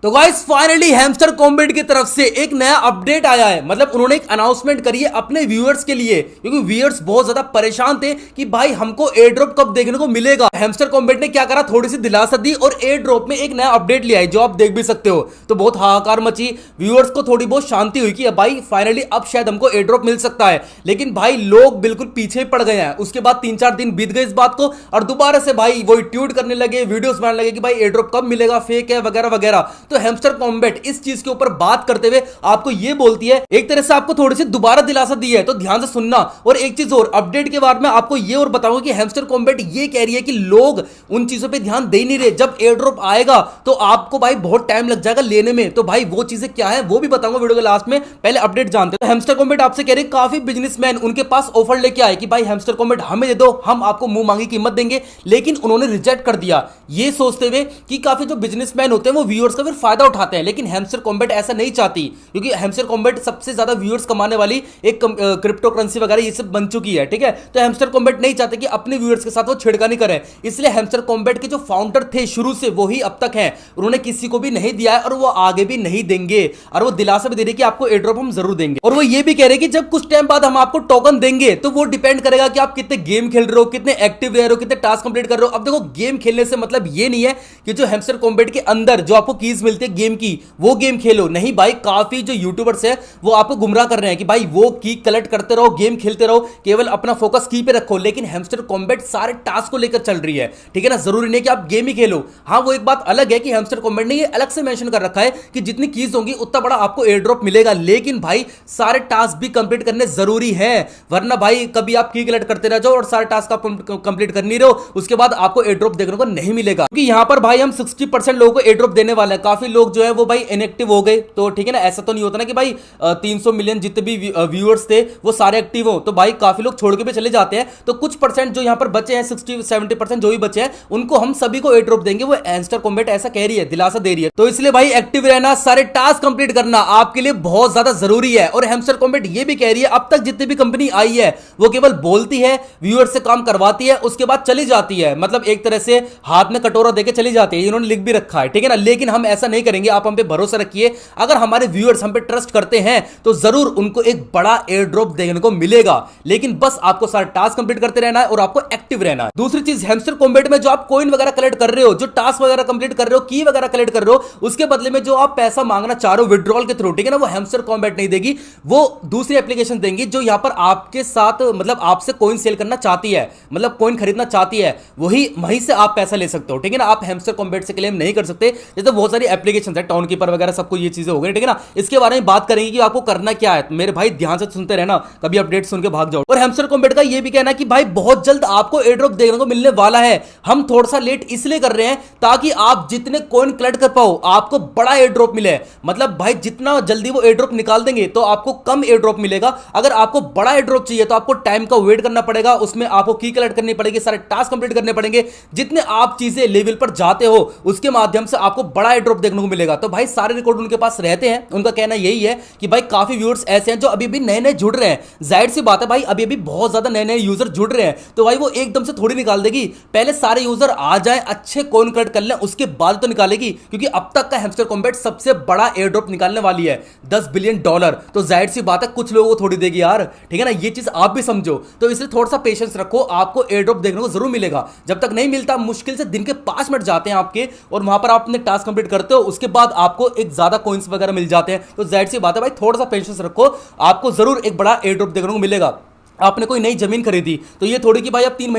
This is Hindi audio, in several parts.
तो गाइस फाइनली हैमस्टर कॉम्बैट की तरफ से एक नया अपडेट आया है। मतलब उन्होंने एक अनाउंसमेंट करी है अपने व्यूअर्स के लिए, क्योंकि व्यूअर्स बहुत ज्यादा परेशान थे कि भाई हमको एयर ड्रॉप कब देखने को मिलेगा। हैमस्टर कॉम्बैट ने क्या करा, थोड़ी सी दिलासा दी और एयर ड्रॉप में एक नया अपडेट लिया है जो आप देख भी सकते हो। तो बहुत हाहाकार मची, व्यूअर्स को थोड़ी बहुत शांति हुई कि भाई फाइनली अब शायद हमको एयर ड्रॉप मिल सकता है। लेकिन भाई लोग बिल्कुल पीछे पड़ गए हैं। उसके बाद 3-4 दिन बीत गए इस बात को और दोबारा से भाई वो ट्वीट करने लगे, वीडियोस बनाने लगे कि भाई एयर ड्रॉप कब मिलेगा, फेक है वगैरह वगैरह। तो हैमस्टर कॉम्बैट इस चीज के ऊपर बात करते हुए आपको यह बोलती है, एक तरह से आपको थोड़ी सी दोबारा दिलासा दी है, तो ध्यान से सुनना। और एक चीज और, अपडेट के बाद में आपको यह और बताऊंगा कि हैमस्टर कॉम्बैट ये कह रही है कि लोग उन चीजों पे ध्यान दे नहीं रहे। जब एयर ड्रॉप आएगा तो आपको भाई बहुत टाइम लग जाएगा लेने में। तो भाई वो चीजें क्या है वो भी बताऊंगा वीडियो के लास्ट में, पहले अपडेट जानते हैं। तो हैमस्टर कॉम्बैट आपसे कह रही है, काफी बिजनेसमैन उनके पास ऑफर लेके आए कि भाई हैमस्टर कॉम्बैट हमें दे दो, हम आपको मुंह मांगी कीमत देंगे, लेकिन उन्होंने रिजेक्ट कर दिया, ये सोचते हुए कि काफी जो बिजनेसमैन होते हैं वो व्यूअर्स का फिर फायदा उठाते हैं। लेकिन हैमस्टर कॉम्बैट ऐसा नहीं चाहती, क्योंकि हैमस्टर कॉम्बैट सबसे ज्यादा व्यूअर्स कमाने वाली एक क्रिप्टो करेंसी वगैरह ये सब बन चुकी है, ठीक है। तो हैमस्टर कॉम्बैट नहीं चाहते कि अपने व्यूअर्स के साथ वो छेड़खानी करे। इसलिए हैमस्टर कॉम्बैट के जो फाउंडर थे शुरू से वही अब तक हैं, उन्होंने किसी को भी नहीं दिया है और वो आगे भी नहीं देंगे। और वो दिलासा भी दे रहे कि आपको एयर ड्रॉप हम जरूर देंगे। और वो ये भी कह रहे कि जब कुछ टाइम बाद हम आपको टोकन देंगे तो वो डिपेंड करेगा कि आप कितने गेम खेल रहे हो, कितने एक्टिव रह रहे हो, कितने टास्क कंप्लीट कर रहे हो। अब देखो गेम खेलने से मतलब ये नहीं है कि जो हैमस्टर कॉम्बैट के अंदर जो आपको कीज मिलती है गेम की वो गेम खेलो, नहीं भाई। काफी जो यूट्यूबर्स है वो आपको गुमराह कर रहे हैं कि भाई वो की कलेक्ट करते रहो, गेम खेलते रहो, केवल अपना फोकस की पे रखो। लेकिन हैमस्टर कॉम्बैट सारे टास्क को लेकर चल रही है, ठीक है ना। जरूरी नहीं कि आप गेम ही खेलो। हाँ वो एक बात अलग है कि हैमस्टर कॉम्बैट ने ये अलग से मेंशन कर रखा है कि जितनी कीज होंगी उतना बड़ा आपको एयर ड्रॉप मिलेगा। लेकिन भाई सारे टास्क भी कंप्लीट करने जरूरी है, वरना भाई कभी आप की कलेक्ट करते रह जाओ और सारे टास्क आप कंप्लीट कर नहीं रहे हो, उसके बाद आपको एयर ड्रॉप देखने को नहीं मिलेगा। क्योंकि यहां पर भाई हम 60% लोगों को एयर ड्रॉप देने वाले हैं। काफी लोग जो है वो भाई इनएक्टिव हो गए, तो ठीक है ना। ऐसा तो नहीं होता ना कि भाई 300 मिलियन जितने भी व्यूअर्स थे वो सारे एक्टिव हो, तो भाई काफी लोग छोड़ के भी चले जाते हैं। तो कुछ परसेंट जो यहां पर बचे हैं, 60-70% जो भी बचे हैं, उनको हम सभी को एयर ड्रॉप देंगे। वो हैमस्टर कॉम्बैट ऐसा कह रही है, दिलासा दे रही है। तो इसलिए भाई एक्टिव रहना, सारे टास्क कंप्लीट करना आपके लिए बहुत ज्यादा जरूरी है। और हैमस्टर कॉम्बैट ये भी कह रही है, अब तक जितनी भी कंपनी आई है वो केवल बोलती है, व्यूअर्स से काम करवाती है, उसके बाद चली जाती है। मतलब एक तरह से हाथ में कटोरा देके चली जाती है, इन्होंने लिख भी रखा है, ठीक है ना। लेकिन हम ऐसा नहीं करेंगे, आप हम पे भरोसा रखिए। अगर हमारे व्यूअर्स हम पे ट्रस्ट करते हैं तो जरूर उनको एक बड़ा एयर ड्रॉप देखने को मिलेगा। लेकिन बस आपको सारे टास्क कंप्लीट करते रहना है और आपको एक्टिव रहना है। दूसरी चीज, हैमस्टर कॉम्बैट में जो आप कॉइन वगैरह कलेक्ट कर रहे हो, जो टास्क वगैरह कंप्लीट कर रहे हो, की वगैरह कलेक्ट कर रहे हो, उसके बदले में जो आप पैसा मांगना चाह रहे हो विड्रॉल के थ्रू, ठीक है ना, वो हैमस्टर कॉम्बैट नहीं देगी। वो दूसरी एप्लीकेशन देंगी जो यहां पर आपके साथ मतलब आपसे कॉइन सेल करना चाहती है, मतलब कॉइन खरीदना चाहती है, वहीं से आप पैसा ले सकते हो, ठीक है ना। आप हैमस्टर कॉम्बैट से क्लेम नहीं कर सकते। जैसे बहुत सारी एप्लीकेशन है, टाउन कीपर वगैरह, सबको ये चीजें हो गई, ठीक है ना। इसके बारे में बात करेंगे कि आपको करना क्या है। मेरे भाई ध्यान से सुनते रहना, कभी अपडेट सुन के भाग जाओ। और हैमस्टर कॉम्बैट का ये भी कहना है कि भाई बहुत जल्द आपको एयर ड्रॉप देखने को मिलने वाला है। हम थोड़ा सा लेट इसलिए कर रहे हैं ताकि आप जितने कॉइन कलेक्ट कर पाओ आपको बड़ा एयर ड्रॉप मिले। मतलब भाई जितना जल्दी वो एयर ड्रॉप निकाल देंगे तो आपको कम एयर ड्रॉप मिलेगा। अगर आपको बड़ा एयर ड्रॉप चाहिए तो आपको टाइम का वेट करना पड़ेगा, उसमें आपको की कलेक्ट करनी पड़ेगी, सारे टास्क कंप्लीट करने पड़ेंगे। जितने आप चीजें लेवल पर जाते हो उसके माध्यम से आपको बड़ा एयर ड्रॉप देखने को मिलेगा। तो भाई सारे रिकॉर्ड उनके पास रहते हैं। उनका कहना यही है कि भाई काफी व्यूअर्स ऐसे हैं जो अभी भी नए नए जुड़ रहे हैं। जाहिर सी बात है भाई, अभी भी बहुत ज्यादा नए नए यूजर जुड़ रहे हैं, तो भाई वो एकदम से थोड़ी निकाल देगी। पहले सारे यूजर आ जाएं, अच्छे कॉइन कलेक्ट कर लें, उसके बाद तो निकालेगी। क्योंकि अब तक का हैमस्टर कॉम्बैट सबसे बड़ा एयर ड्रॉप निकालने वाली है, $10 बिलियन। तो जाहिर सी बात है कुछ लोगों को थोड़ी देगी यार, ठीक है ना। ये चीज आप भी समझो। तो इसलिए थोड़ा सा पेशेंस रखो, आपको एयर ड्रॉप देखने को जरूर मिलेगा। जब तक नहीं मिलता, मुश्किल से दिन के 5 मिनट जाते हैं आपके और वहां पर आप अपने टास्क कंप्लीट करते हो, उसके बाद आपको एक ज्यादा कॉइंस वगैरह मिल जाते हैं। तो जाहिर सी बात है भाई थोड़ा सा पेशेंस रखो, आपको जरूर एक बड़ा एयर ड्रॉप देखने को मिलेगा। आपने कोई नई जमीन खरीदी तो ये थोड़ी कि भाई आप 3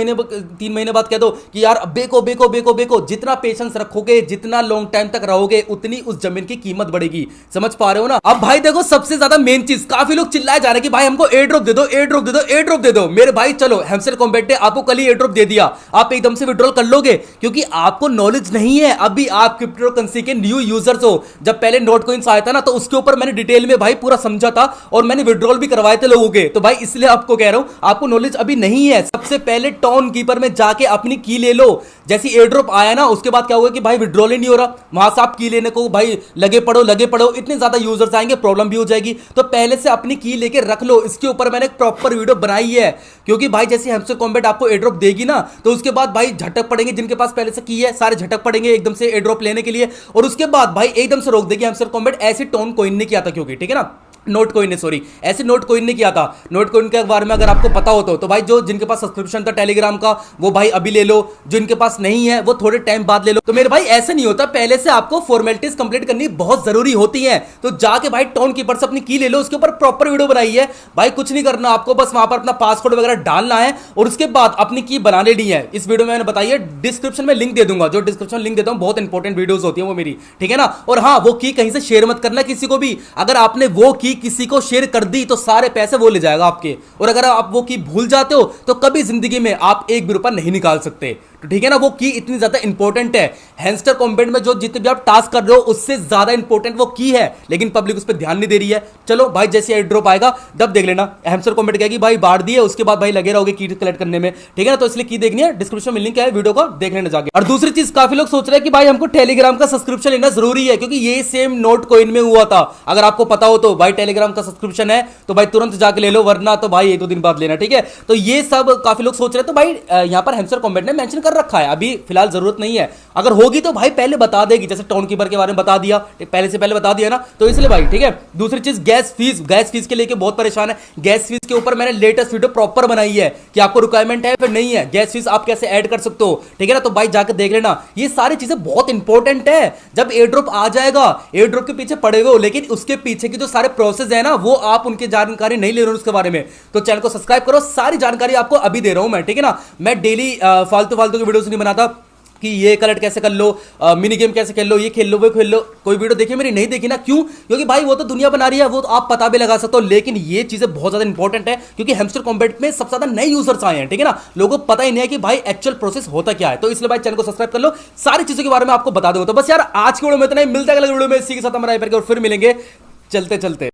महीने बाद कह दो कि यार बेको बेको बेको बेको। जितना पेशेंस रखोगे, जितना लॉन्ग टाइम तक रहोगे, उतनी उस जमीन की कीमत बढ़ेगी। समझ पा रहे हो ना। अब भाई देखो सबसे ज्यादा मेन चीज, काफी लोग चिल्लाए जा रहे हैं कि भाई हमको एयर ड्रॉप दे दो, एयर ड्रॉप दे दो, एयर ड्रॉप दे दो। मेरे भाई चलो, हैमस्टर कॉम्बैट ने आपको कल ही एयर ड्रॉप दे दिया, आप एकदम से विड्रॉल कर लोगे क्योंकि आपको नॉलेज नहीं है। अभी आप क्रिप्टो करेंसी के न्यू यूजर्स हो। जब पहले नोट कॉइंस आया था ना तो उसके ऊपर मैंने डिटेल में भाई पूरा समझा था और मैंने विड्रॉल भी करवाए थे लोगों के। तो भाई इसलिए आपको कह कह रहा हूं, आपको नॉलेज अभी नहीं है, सबसे पहले टाउन कीपर में जाके अपनी की ले लो। जैसी एयर ड्रॉप आया ना, उसके बाद क्या होगा कि भाई विड्रॉल ही नहीं हो रहा, वहां से आप की लेने को भाई लगे पड़ो, इतने ज्यादा यूजर्स आएंगे, प्रॉब्लम भी हो जाएगी। तो पहले से अपनी की लेके रख लो। इसके ऊपर मैंने एक प्रॉपर वीडियो बनाई है, क्योंकि भाई जैसे हैमस्टर कॉम्बैट आपको एयर ड्रॉप देगी ना, तो उसके बाद भाई झटक पड़ेंगे, जिनके पास पहले से की है सारे झटक पड़ेंगे एकदम से एयर ड्रॉप लेने के लिए, और उसके बाद भाई एकदम से रोक देगी हैमस्टर कॉम्बैट। ऐसे टोन कोइन ने किया था, क्योंकि ठीक है ना, नोट कोइन ने, सॉरी, ऐसे नोट कोइन ने किया था। नोट कोइन के बारे में अगर आपको पता हो तो भाई जो जिनके पास सब्सक्रिप्शन था टेलीग्राम का, वो भाई अभी ले लो, जिनके पास नहीं है वो थोड़े टाइम बाद ले लो। तो मेरे भाई ऐसे नहीं होता, पहले से आपको फॉर्मेलिटीज कंप्लीट करनी बहुत जरूरी होती है। तो जाके भाई टाउन कीपर से अपनी की ले लो, उसके ऊपर प्रॉपर वीडियो बनाई है भाई। कुछ नहीं करना आपको, बस वहां पर अपना पासवर्ड वगैरह डालना है और उसके बाद अपनी की बना लेनी है। इस वीडियो में मैंने बताई है, डिस्क्रिप्शन में लिंक दे दूंगा, जो डिस्क्रिप्शन लिंक देता हूं, बहुत इंपॉर्टेंट वीडियोस होती है वो मेरी, ठीक है ना। और हाँ, वो की कहीं से शेयर मत करना किसी को भी। अगर आपने वो की किसी को शेयर कर दी तो सारे पैसे वो ले जाएगा आपके, और अगर आप वो की भूल जाते हो तो कभी जिंदगी में आप एक भी रुपया नहीं निकाल सकते। तो ठीक है ना, वो की इतनी ज्यादा इंपॉर्टेंट है। हैमस्टर कॉम्बैट में जो जितने भी आप टास्क कर रहे हो उससे ज्यादा इंपॉर्टेंट वो की है, लेकिन पब्लिक उस पर ध्यान नहीं दे रही है। चलो भाई, जैसे एयर ड्रॉप आएगा तब देख लेना। हैमस्टर कॉम्बैट कहेगी भाई बाढ़ दी है, उसके बाद भाई लगे रहोगे की कलेक्ट करने में, ठीक है ना। तो इसलिए की देखनी है, डिस्क्रिप्शन में लिंक है, वीडियो को देख लेना जाके। और दूसरी चीज, काफी लोग सोच रहे हैं कि भाई हमको टेलीग्राम का सब्सक्रिप्शन लेना जरूरी है, क्योंकि ये सेम नोट कॉइन में हुआ था। अगर आपको पता हो तो भाई टेलीग्राम का सब्सक्रिप्शन है तो भाई तुरंत जाके ले लो, वरना तो भाई 1-2 दिन बाद लेना, ठीक है। तो ये सब काफी लोग सोच रहे हैं, तो भाई यहां पर हैमस्टर कॉम्बैट ने मेंशन कर रखा है, अभी फिलहाल जरूरत नहीं है। अगर होगी तो भाई पहले बता देगी, जैसे टाउन कीपर के बारे में बता दिया, पहले से पहले बता दिया ना, तो इसलिए भाई ठीक है। दूसरी चीज, गैस फीस के लेके बहुत परेशान है। गैस फीस के ऊपर मैंने लेटेस्ट वीडियो प्रॉपर बनाई है कि आपको रिक्वायरमेंट है फिर नहीं है, गैस फीस आप कैसे ऐड कर सकते हो, ठीक है ना। तो भाई जाकर देख लेना, ये सारी चीजें बहुत इंपॉर्टेंट है। जब एयर ड्रॉप आ जाएगा, एयर ड्रॉप के पीछे पड़े हो, लेकिन उसके पीछे की जो सारे प्रोसेस है ना, वो आप उनकी जानकारी नहीं ले रहे हो उसके बारे में, तो चैनल को सब्सक्राइब करो। सारी जानकारी आपको अभी दे रहा हूं मैं, ठीक है ना। मैं डेली फालतू की वीडियोस नहीं बनाता कि ये कलेक्ट कैसे कर लो, मिनी गेम कैसे खेल लो, ये खेल लो, वो खेल लो। कोई वीडियो देखिए मेरी नहीं देखी ना, क्यों? क्योंकि भाई वो तो दुनिया बना रही है, वो तो आप पता भी लगा सकते हो, लेकिन ये चीजें बहुत ज्यादा इंपॉर्टेंट है, क्योंकि हैमस्टर कॉम्बैट में सबसे ज्यादा नए यूजर्स आए हैं, ठीक है ना। लोगों को पता ही नहीं है कि भाई एक्चुअल प्रोसेस होता क्या है। तो इसलिए भाई चैनल को सब्सक्राइब कर लो, सारी चीजों के बारे में आपको बता दूंगा। तो बस यार आज की वीडियो में इतना ही, मिलता है अगले वीडियो में इसी के साथ हमारा और फिर मिलेंगे चलते चलते।